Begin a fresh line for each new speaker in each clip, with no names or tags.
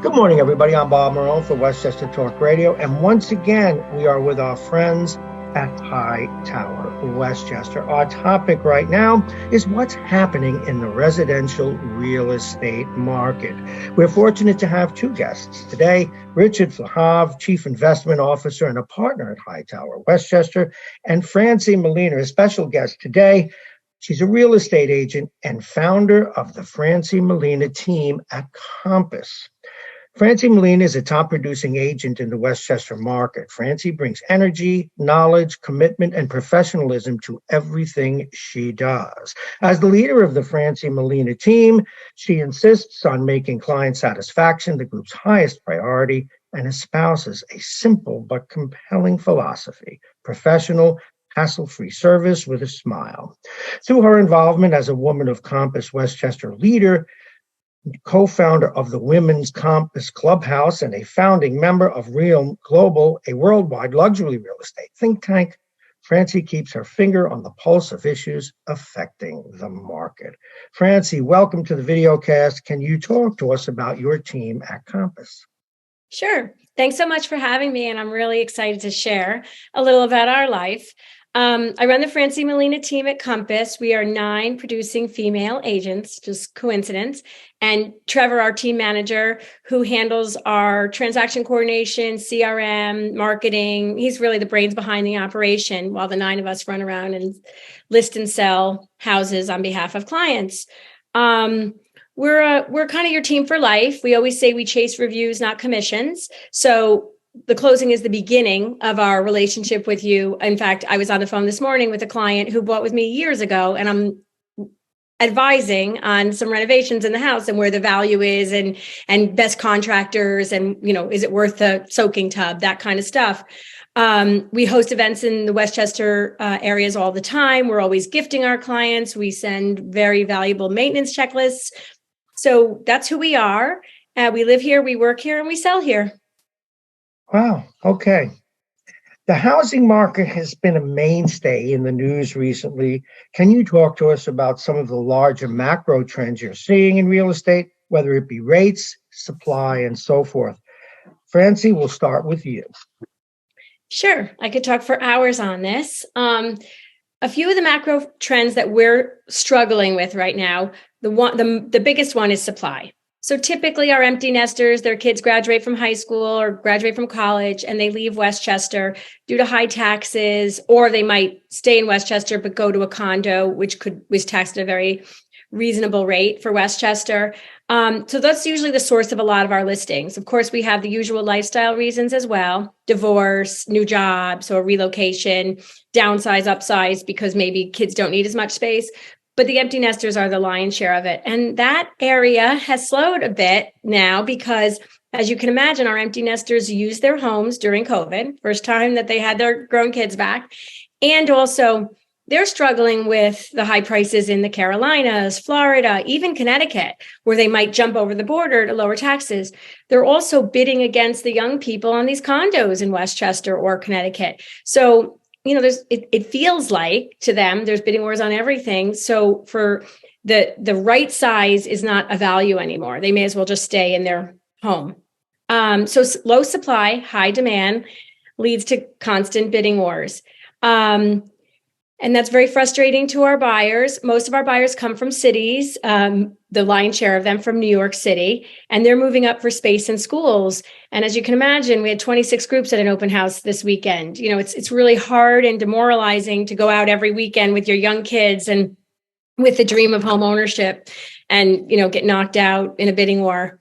Good morning, everybody. I'm Bob Marone for Westchester Talk Radio. And once again, we are with our friends at Hightower Westchester. Our topic right now is what's happening in the residential real estate market. We're fortunate to have two guests today, Richard Flahav, Chief Investment Officer and a partner at Hightower Westchester, and Francie Molina, a special guest today. She's a real estate agent and founder of the Francie Molina team at Compass. Francie Molina is a top producing agent in the Westchester market. Francie brings energy, knowledge, commitment, and professionalism to everything she does. As the leader of the Francie Molina team, she insists on making client satisfaction the group's highest priority and espouses a simple but compelling philosophy: professional, hassle-free service with a smile. Through her involvement as a Woman of Compass Westchester leader, co-founder of the Women's Compass Clubhouse, and a founding member of Realm Global, a worldwide luxury real estate think tank, Francie keeps her finger on the pulse of issues affecting the market. Francie, welcome to the videocast. Can you talk to us about your team at Compass?
Sure. Thanks so much for having me, and I'm really excited to share a little about our life. I run the Francie Molina team at Compass. We are 9 producing female agents, just coincidence. And Trevor, our team manager, who handles our transaction coordination, CRM, marketing, he's really the brains behind the operation, while the 9 of us run around and list and sell houses on behalf of clients. We're kind of your team for life. We always say we chase reviews, not commissions. So the closing is the beginning of our relationship with you. In fact, I was on the phone this morning with a client who bought with me years ago, and I'm advising on some renovations in the house and where the value is and best contractors and, is it worth the soaking tub, that kind of stuff. We host events in the Westchester areas all the time. We're always gifting our clients. We send very valuable maintenance checklists. So that's who we are. We live here, we work here, and we sell here.
Wow. Okay. The housing market has been a mainstay in the news recently. Can you talk to us about some of the larger macro trends you're seeing in real estate, whether it be rates, supply, and so forth? Francie, we'll start with you.
Sure. I could talk for hours on this. A few of the macro trends that we're struggling with right now, the biggest one is supply. So typically our empty nesters, their kids graduate from high school or graduate from college, and they leave Westchester due to high taxes, or they might stay in Westchester but go to a condo, which was taxed at a very reasonable rate for Westchester. So that's usually the source of a lot of our listings. Of course, we have the usual lifestyle reasons as well: divorce, new jobs, or relocation, downsize, upsize, because maybe kids don't need as much space. But the empty nesters are the lion's share of it. And that area has slowed a bit now because, as you can imagine, our empty nesters used their homes during COVID, first time that they had their grown kids back. And also, they're struggling with the high prices in the Carolinas, Florida, even Connecticut, where they might jump over the border to lower taxes. They're also bidding against the young people on these condos in Westchester or Connecticut. So it feels like to them there's bidding wars on everything. So for the right size is not a value anymore. They may as well just stay in their home. So low supply, high demand leads to constant bidding wars. And that's very frustrating to our buyers. Most of our buyers come from cities, the lion's share of them from New York City, and they're moving up for space in schools. And as you can imagine, we had 26 groups at an open house this weekend. It's really hard and demoralizing to go out every weekend with your young kids and with the dream of home ownership and, get knocked out in a bidding war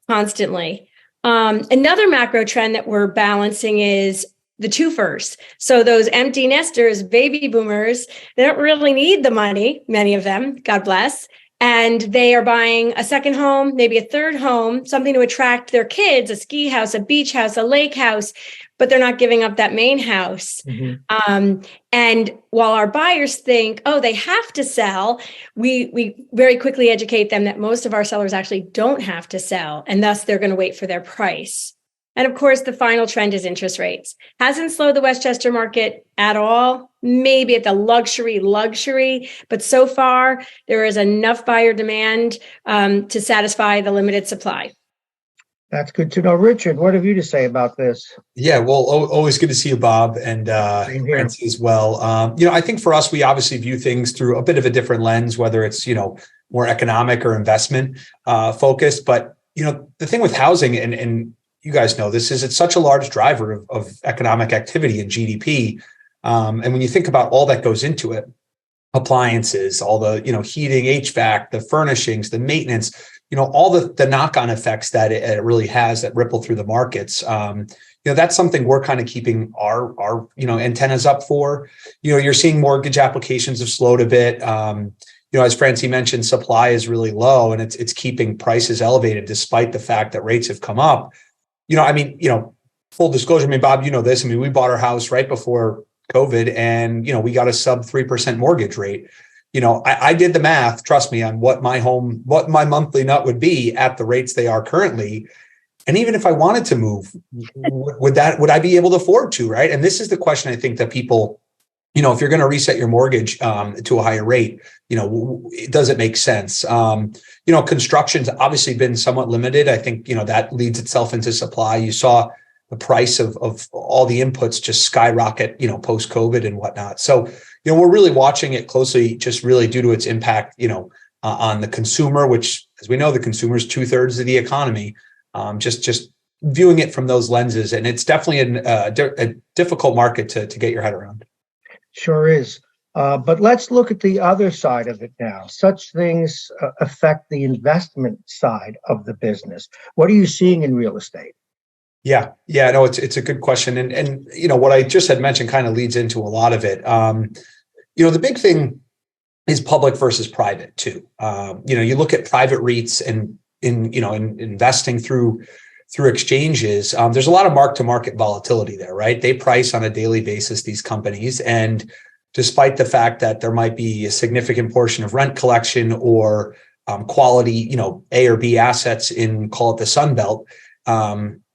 constantly. Another macro trend that we're balancing is the twofers. So those empty nesters, baby boomers, they don't really need the money, many of them, God bless. And they are buying a second home, maybe a third home, something to attract their kids, a ski house, a beach house, a lake house, but they're not giving up that main house. Mm-hmm. And while our buyers think, oh, they have to sell, we very quickly educate them that most of our sellers actually don't have to sell, and thus they're going to wait for their price. And of course, the final trend is interest rates. Hasn't slowed the Westchester market at all, maybe at the luxury, but so far there is enough buyer demand to satisfy the limited supply.
That's good to know. Richard, what have you to say about this?
Yeah, well, always good to see you, Bob, and
Same here.
Francie as well. I think for us, we obviously view things through a bit of a different lens, whether it's, more economic or investment focused. But, the thing with housing, and you guys know this, is it's such a large driver of economic activity and GDP. And when you think about all that goes into it, appliances, all the, heating, HVAC, the furnishings, the maintenance, all the knock-on effects that it really has that ripple through the markets. That's something we're kind of keeping our antennas up for. You're seeing mortgage applications have slowed a bit. As Francie mentioned, supply is really low and it's keeping prices elevated despite the fact that rates have come up. Full disclosure, Bob, this. We bought our house right before COVID and, we got a sub 3% mortgage rate. I did the math, trust me, on what my monthly nut would be at the rates they are currently. And even if I wanted to move, would I be able to afford to, right? And this is the question I think that people, if you're going to reset your mortgage to a higher rate, does it make sense? Construction's obviously been somewhat limited. I think, that leads itself into supply. You saw the price of all the inputs just skyrocket, post-COVID and whatnot. So, we're really watching it closely, just really due to its impact, on the consumer, which, as we know, the consumer is 2/3 of the economy. Just viewing it from those lenses, and it's definitely a difficult market to get your head around.
Sure is. But let's look at the other side of it now. Such things affect the investment side of the business. What are you seeing in real estate?
Yeah, no, it's a good question, and what I just had mentioned kind of leads into a lot of it. The big thing is public versus private too. You look at private REITs and in investing through exchanges. There's a lot of mark to market volatility there, right? They price on a daily basis, these companies, and despite the fact that there might be a significant portion of rent collection or quality, A or B assets in, call it the Sun Belt.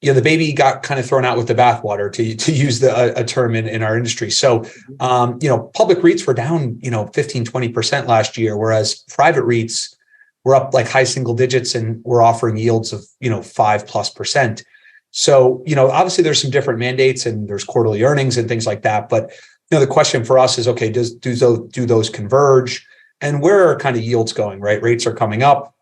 The baby got kind of thrown out with the bathwater, to use a term in our industry. So, public REITs were down, 15-20% last year, whereas private REITs were up like high single digits and we're offering yields of, 5+%. So, obviously there's some different mandates and there's quarterly earnings and things like that. But, the question for us is, okay, do those converge, and where are kind of yields going, right? Rates are coming up.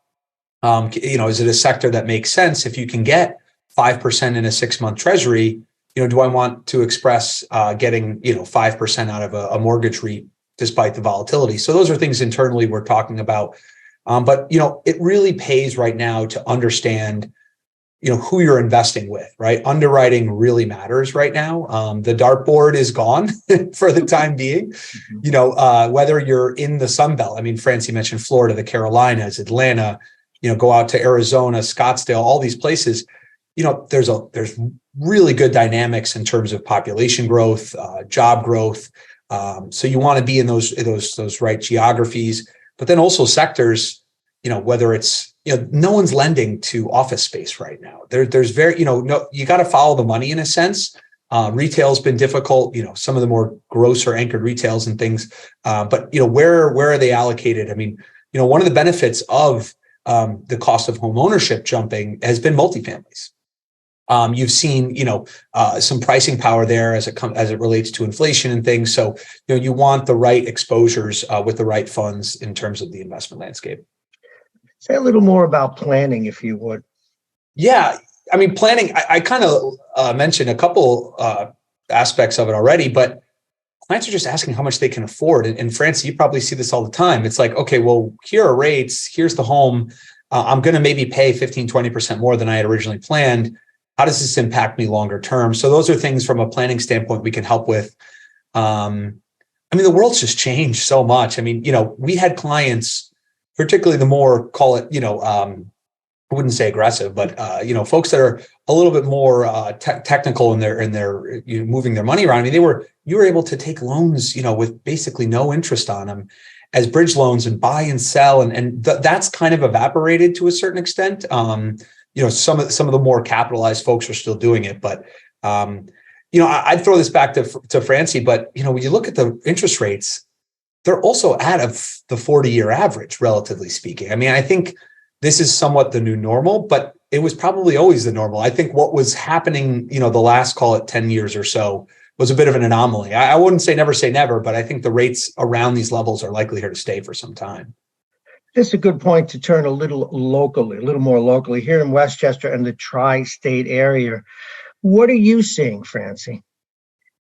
Is it a sector that makes sense? If you can get 5% in a 6-month treasury, do I want to express getting, 5% out of a mortgage REIT despite the volatility? So those are things internally we're talking about. But it really pays right now to understand, who you're investing with, right? Underwriting really matters right now. The dartboard is gone for the time being. Whether you're in the Sun Belt, Francie mentioned Florida, the Carolinas, Atlanta, go out to Arizona, Scottsdale, all these places. There's really good dynamics in terms of population growth, job growth. So you want to be in those right geographies, but then also sectors, whether it's, no one's lending to office space right now. There's very, no, you got to follow the money in a sense. Retail's been difficult, some of the more grocer anchored retails and things. But, where are they allocated? One of the benefits of the cost of home ownership jumping has been multifamilies. You've seen, some pricing power there as it relates to inflation and things. So, you want the right exposures with the right funds in terms of the investment landscape.
Say a little more about planning, if you would.
Yeah, planning. I kind of mentioned a couple aspects of it already, but clients are just asking how much they can afford. And Francie, you probably see this all the time. It's like, okay, well, here are rates. Here's the home. I'm going to maybe pay 15-20% more than I had originally planned. How does this impact me longer term? So those are things from a planning standpoint we can help with. The world's just changed so much. We had clients, particularly the more, call it, I wouldn't say aggressive, but folks that are a little bit more technical in their moving their money around. You were able to take loans, with basically no interest on them as bridge loans and buy and sell, and that's kind of evaporated to a certain extent. Some of the more capitalized folks are still doing it, but I'd throw this back to Francie. But when you look at the interest rates, they're also out of the 40-year average, relatively speaking. I think this is somewhat the new normal, but it was probably always the normal. I think what was happening, the last, call it 10 years or so, was a bit of an anomaly. I wouldn't say never, but I think the rates around these levels are likely here to stay for some time.
This is a good point to turn a little more locally here in Westchester and the tri-state area. What are you seeing, Francie?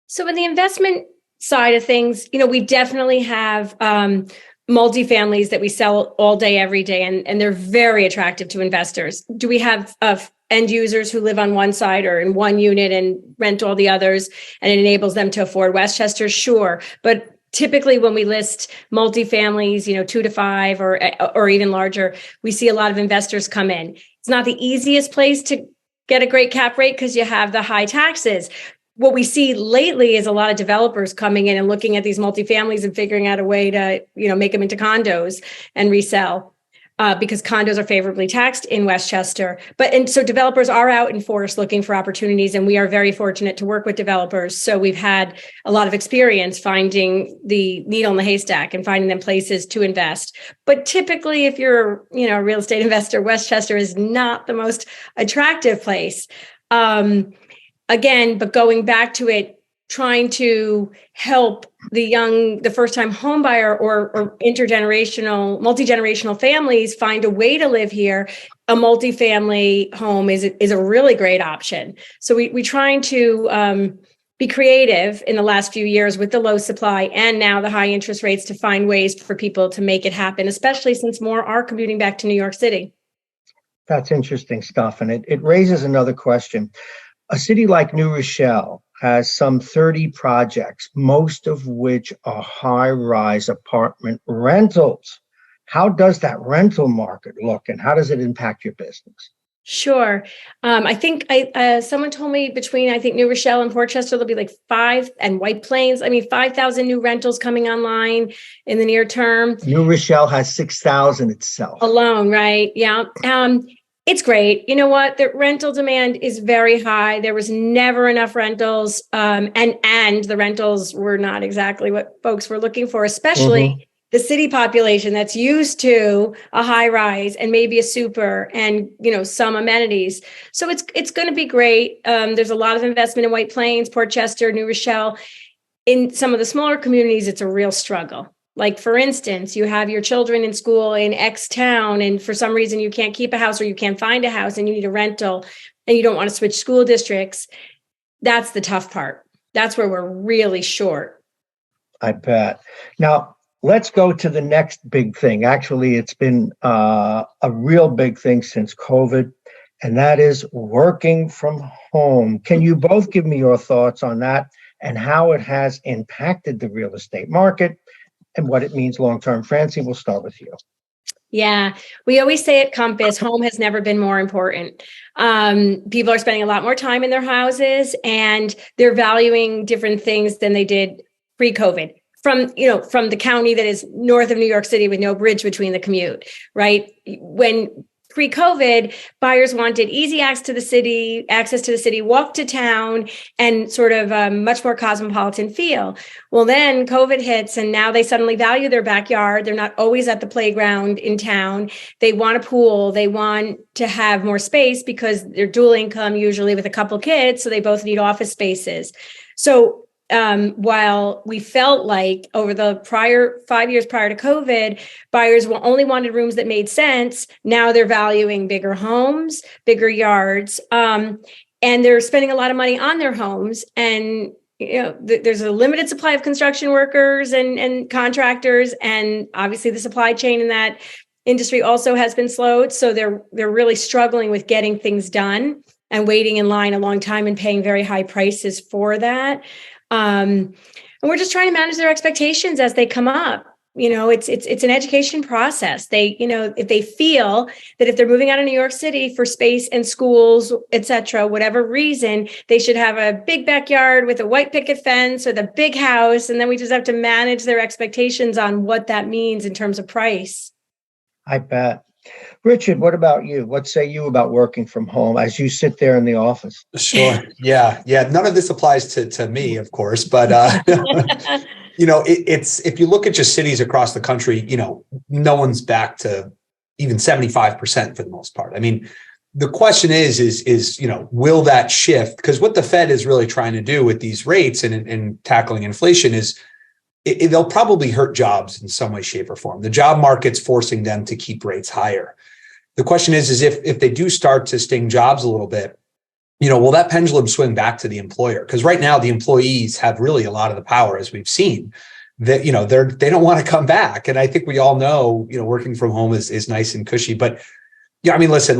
So in the investment side of things, we definitely have multifamilies that we sell all day, every day, and they're very attractive to investors. Do we have end users who live on one side or in one unit and rent all the others, and it enables them to afford Westchester? Sure. But typically when we list multifamilies, 2 to 5 or even larger, we see a lot of investors come in. It's not the easiest place to get a great cap rate because you have the high taxes. What we see lately is a lot of developers coming in and looking at these multifamilies and figuring out a way to, make them into condos and resell. Because condos are favorably taxed in Westchester. And so developers are out in force looking for opportunities, and we are very fortunate to work with developers. So we've had a lot of experience finding the needle in the haystack and finding them places to invest. But typically, if you're, a real estate investor, Westchester is not the most attractive place. But going back to it, trying to help the first-time home buyer or multi-generational families find a way to live here, a multifamily home is a really great option. So we trying to be creative in the last few years with the low supply and now the high interest rates to find ways for people to make it happen, especially since more are commuting back to New York City.
That's interesting stuff. And it raises another question. A city like New Rochelle has some 30 projects, most of which are high-rise apartment rentals. How does that rental market look, and how does it impact your business?
Sure. I think someone told me between, New Rochelle and Portchester, there'll be like 5, and White Plains, 5,000 new rentals coming online in the near term.
New Rochelle has 6,000 itself.
Alone, right? Yeah. It's great. You know what? The rental demand is very high. There was never enough rentals, and the rentals were not exactly what folks were looking for, especially the city population that's used to a high rise and maybe a super and some amenities. So it's going to be great. There's a lot of investment in White Plains, Portchester, New Rochelle. In some of the smaller communities, it's a real struggle. Like, for instance, you have your children in school in X town, and for some reason you can't keep a house or you can't find a house and you need a rental and you don't want to switch school districts. That's the tough part. That's where we're really short.
I bet. Now, let's go to the next big thing. Actually, it's been a real big thing since COVID, and that is working from home. Can you both give me your thoughts on that and how it has impacted the real estate market and what it means long-term? Francie, we'll start with you.
Yeah, we always say at Compass, home has never been more important. People are spending a lot more time in their houses, and they're valuing different things than they did pre-COVID. From the county that is north of New York City with no bridge between the commute, right? When pre-COVID, buyers wanted easy access to the city, walk to town, and sort of a much more cosmopolitan feel. Well, then COVID hits, and now they suddenly value their backyard. They're not always at the playground in town. They want a pool. They want to have more space because they're dual income, usually with a couple kids, so they both need office spaces. So while we felt like over the prior 5 years prior to COVID, buyers only wanted rooms that made sense, now they're valuing bigger homes, bigger yards, and they're spending a lot of money on their homes. And there's a limited supply of construction workers and contractors, and obviously the supply chain in that industry also has been slowed. So they're really struggling with getting things done and waiting in line a long time and paying very high prices for that. And we're just trying to manage their expectations as they come up. It's an education process. If they feel that if they're moving out of New York City for space and schools, et cetera, whatever reason, they should have a big backyard with a white picket fence or the big house. And then we just have to manage their expectations on what that means in terms of price.
I bet. Richard, what about you? What say you about working from home as you sit there in the office?
Sure. Yeah. None of this applies to me, of course, but it's if you look at just cities across the country, no one's back to even 75% for the most part. the question is, will that shift? Because what the Fed is really trying to do with these rates and tackling inflation is they'll probably hurt jobs in some way, shape, or form. The job market's forcing them to keep rates higher. The question is if they do start to sting jobs a little bit, will that pendulum swing back to the employer? Because right now the employees have really a lot of the power, as we've seen. That they don't want to come back, and I think we all know working from home is nice and cushy. But listen,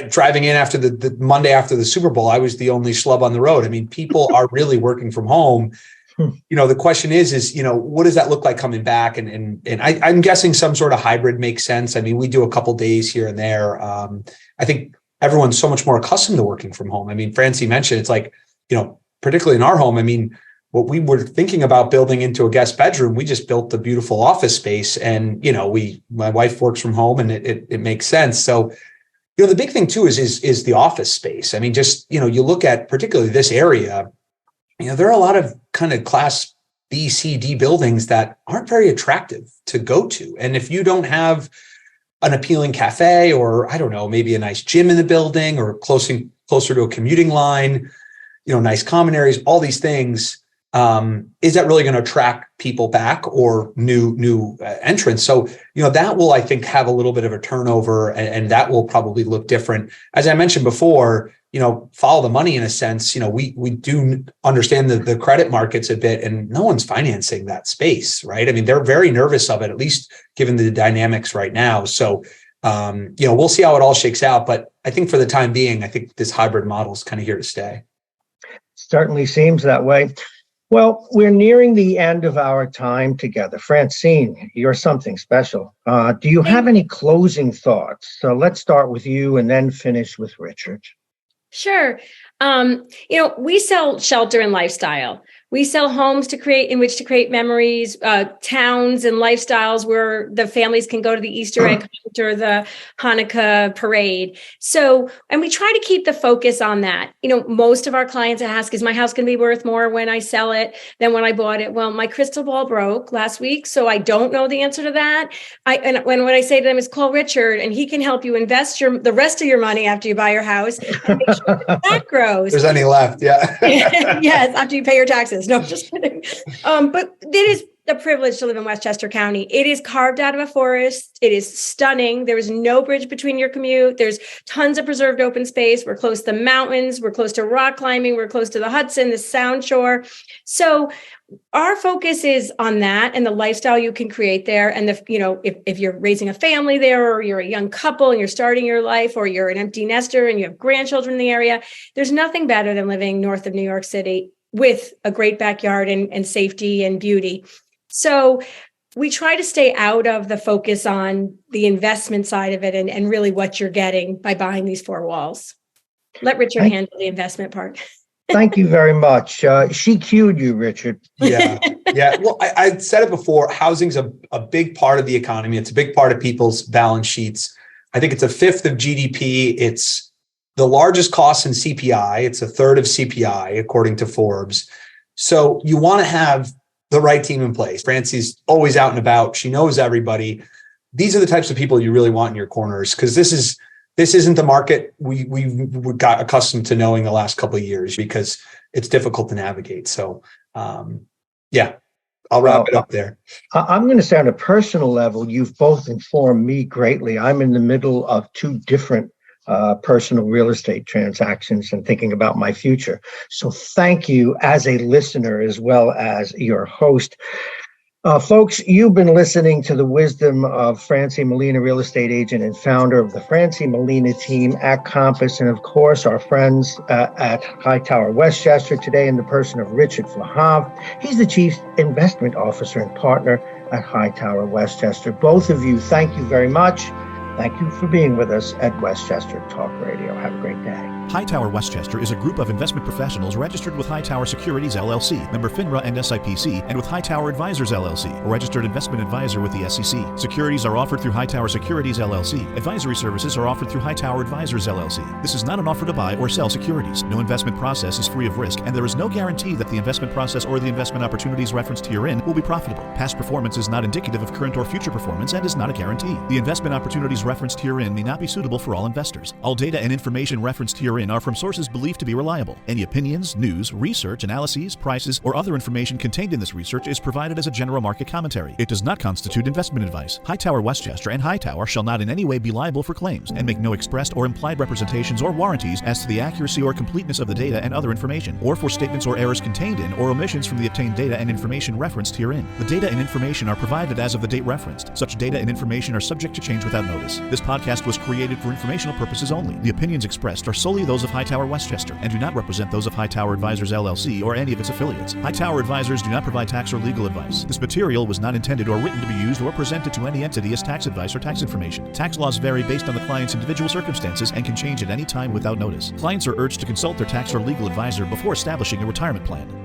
driving in after the Monday after the Super Bowl, I was the only schlub on the road. I mean, people are really working from home. The question is what does that look like coming back? And I'm guessing some sort of hybrid makes sense. I mean, we do a couple days here and there. I think everyone's so much more accustomed to working from home. I mean, Francie mentioned it's like, particularly in our home, I mean, what we were thinking about building into a guest bedroom, we just built a beautiful office space, and my wife works from home, and it makes sense. So, the big thing too is the office space. I mean, just you look at particularly this area, there are a lot of kind of class B, C, D buildings that aren't very attractive to go to, and if you don't have an appealing cafe, or I don't know, maybe a nice gym in the building, or closer to a commuting line, nice common areas, all these things. Is that really going to attract people back or new entrants? So, that will, I think, have a little bit of a turnover, and that will probably look different. As I mentioned before, follow the money in a sense. We do understand the credit markets a bit, and no one's financing that space, right? I mean, they're very nervous of it, at least given the dynamics right now. So, we'll see how it all shakes out. But I think for the time being, I think this hybrid model is kind of here to stay.
Certainly seems that way. Well, we're nearing the end of our time together. Francine, you're something special. Do you have any closing thoughts? So let's start with you and then finish with Richard.
Sure. We sell shelter and lifestyle. We sell homes in which to create memories, towns and lifestyles where the families can go to the Easter egg hunt or the Hanukkah parade. So, and we try to keep the focus on that. Most of our clients ask, is my house going to be worth more when I sell it than when I bought it? Well, my crystal ball broke last week, so I don't know the answer to that. What I say to them is call Richard, and he can help you invest the rest of your money after you buy your house and make sure that grows.
There's any left, yeah.
Yes, after you pay your taxes. No, just kidding. But it is a privilege to live in Westchester County. It is carved out of a forest. It is stunning. There is no bridge between your commute. There's tons of preserved open space. We're close to the mountains. We're close to rock climbing. We're close to the Hudson, the Sound Shore. So our focus is on that and the lifestyle you can create there. And if you're raising a family there, or you're a young couple and you're starting your life, or you're an empty nester and you have grandchildren in the area, there's nothing better than living north of New York City with a great backyard and safety and beauty. So we try to stay out of the focus on the investment side of it and really what you're getting by buying these four walls. Let Richard handle the investment part.
Thank you very much. She cued you, Richard.
Yeah. Well, I said it before, housing's a big part of the economy. It's a big part of people's balance sheets. I think it's a fifth of GDP. It's the largest cost in CPI. It's a third of CPI, according to Forbes. So you want to have the right team in place. Francie's always out and about. She knows everybody. These are the types of people you really want in your corners, because this isn't the market we got accustomed to knowing the last couple of years, because it's difficult to navigate. So, I'll wrap it up there.
I'm going to say on a personal level, you've both informed me greatly. I'm in the middle of two different personal real estate transactions and thinking about my future. So thank you as a listener as well as your host. Folks, you've been listening to the wisdom of Francie Molina, real estate agent and founder of the Francie Molina team at Compass, and of course our friends at Hightower Westchester, today in the person of Richard Flahav. He's the Chief Investment Officer and Partner at Hightower Westchester. Both of you, thank you very much. Thank you for being with us at Westchester Talk Radio. Have a great day.
Hightower Westchester is a group of investment professionals registered with Hightower Securities LLC, member FINRA and SIPC, and with Hightower Advisors LLC, a registered investment advisor with the SEC. Securities are offered through Hightower Securities LLC. Advisory services are offered through Hightower Advisors LLC. This is not an offer to buy or sell securities. No investment process is free of risk, and there is no guarantee that the investment process or the investment opportunities referenced herein will be profitable. Past performance is not indicative of current or future performance and is not a guarantee. The investment opportunities referenced herein may not be suitable for all investors. All data and information referenced herein are from sources believed to be reliable. Any opinions, news, research, analyses, prices, or other information contained in this research is provided as a general market commentary. It does not constitute investment advice. Hightower Westchester and Hightower shall not in any way be liable for claims and make no expressed or implied representations or warranties as to the accuracy or completeness of the data and other information, or for statements or errors contained in or omissions from the obtained data and information referenced herein. The data and information are provided as of the date referenced. Such data and information are subject to change without notice. This podcast was created for informational purposes only. The opinions expressed are solely those of Hightower Westchester and do not represent those of Hightower Advisors LLC or any of its affiliates. Hightower Advisors do not provide tax or legal advice. This material was not intended or written to be used or presented to any entity as tax advice or tax information. Tax laws vary based on the client's individual circumstances and can change at any time without notice. Clients are urged to consult their tax or legal advisor before establishing a retirement plan.